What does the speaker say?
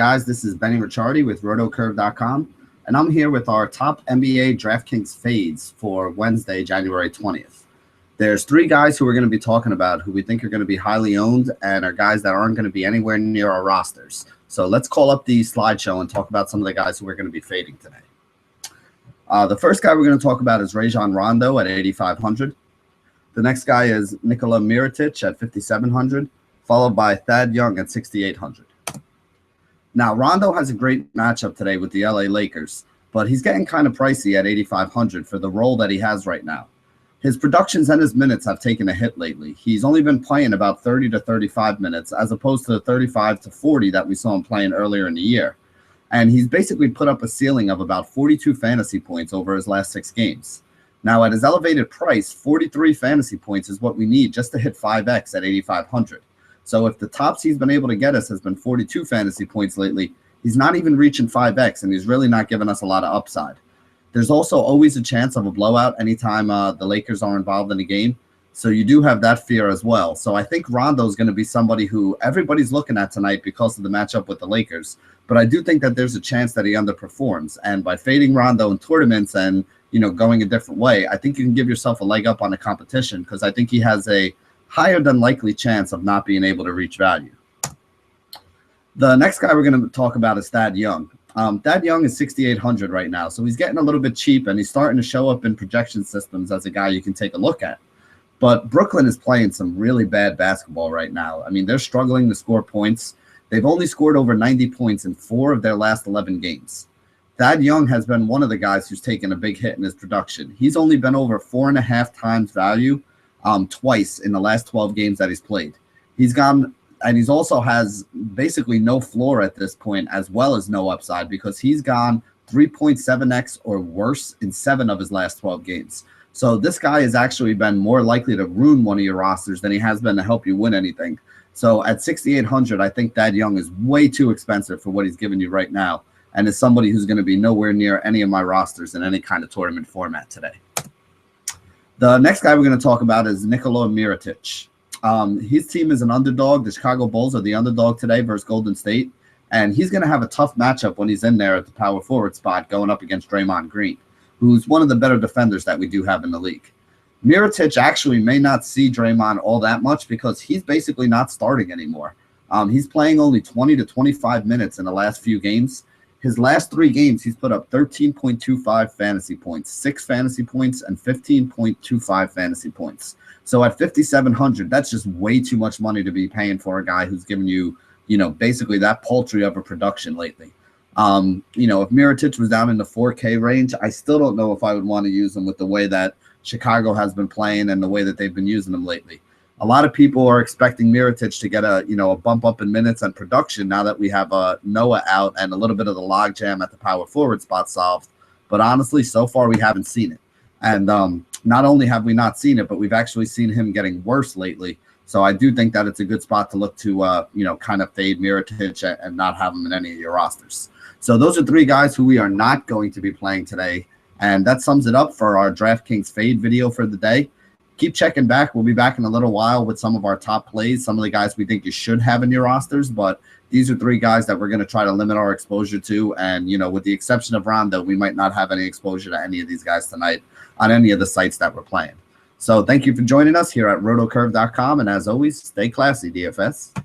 guys? This is Benny Ricciardi with rotocurve.com, and I'm here with our top NBA DraftKings fades for Wednesday, January 20th. There's three guys who we're going to be talking about who we think are going to be highly owned and are guys that aren't going to be anywhere near our rosters. So let's call up the slideshow and talk about some of the guys who we're going to be fading today. The first guy we're going to talk about is Rajon Rondo at 8,500. The next guy is Nikola Mirotic at 5,700, followed by Thad Young at 6,800. Now, Rondo has a great matchup today with the LA Lakers, but he's getting kind of pricey at 8,500 for the role that he has right now. His productions and his minutes have taken a hit lately. He's only been playing about 30 to 35 minutes as opposed to the 35 to 40 that we saw him playing earlier in the year. And he's basically put up a ceiling of about 42 fantasy points over his last 6 games. Now, at his elevated price, 43 fantasy points is what we need just to hit 5x at 8,500. So if the tops he's been able to get us has been 42 fantasy points lately, he's not even reaching 5x, and he's really not giving us a lot of upside. There's also always a chance of a blowout anytime the Lakers are involved in the game. So you do have that fear as well. So I think Rondo is going to be somebody who everybody's looking at tonight because of the matchup with the Lakers. But I do think that there's a chance that he underperforms. And by fading Rondo in tournaments and going a different way, I think you can give yourself a leg up on the competition because I think he has a higher than likely chance of not being able to reach value. The next guy we're going to talk about is Thad Young. Thad Young is 6,800 right now, so he's getting a little bit cheap, and he's starting to show up in projection systems as a guy you can take a look at. But Brooklyn is playing some really bad basketball right now. I mean, they're struggling to score points. They've only scored over 90 points in 4 of their last 11 games. Thad Young has been one of the guys who's taken a big hit in his production. He's only been over 4.5 times value twice in the last 12 games that he's played. He's gone, and he's also has basically no floor at this point as well as no upside because he's gone 3.7x or worse in 7 of his last 12 games. So this guy has actually been more likely to ruin one of your rosters than he has been to help you win anything. So at 6,800, I think Thad Young is way too expensive for what he's giving you right now, and is somebody who's going to be nowhere near any of my rosters in any kind of tournament format today. The next guy we're going to talk about is Nikola Mirotic. His team is an underdog. The Chicago Bulls are the underdog today versus Golden State, and he's going to have a tough matchup when he's in there at the power forward spot going up against Draymond Green, who's one of the better defenders that we do have in the league. Mirotic actually may not see Draymond all that much because he's basically not starting anymore. He's playing only 20 to 25 minutes in the last few games. His last 3 games, he's put up 13.25 fantasy points, 6 fantasy points, and 15.25 fantasy points. So at 5,700, that's just way too much money to be paying for a guy who's given you, basically that paltry of a production lately. If Mirotic was down in the 4K range, I still don't know if I would want to use him with the way that Chicago has been playing and the way that they've been using him lately. A lot of people are expecting Mirotic to get a bump up in minutes and production now that we have Noah out and a little bit of the logjam at the power forward spot solved. But honestly, so far we haven't seen it. And not only have we not seen it, but we've actually seen him getting worse lately. So I do think that it's a good spot to look to, kind of fade Mirotic and not have him in any of your rosters. So those are 3 guys who we are not going to be playing today. And that sums it up for our DraftKings fade video for the day. Keep checking back. We'll be back in a little while with some of our top plays, some of the guys we think you should have in your rosters. But these are 3 guys that we're going to try to limit our exposure to. And, with the exception of Rondo, we might not have any exposure to any of these guys tonight on any of the sites that we're playing. So thank you for joining us here at rotocurve.com. And as always, stay classy, DFS.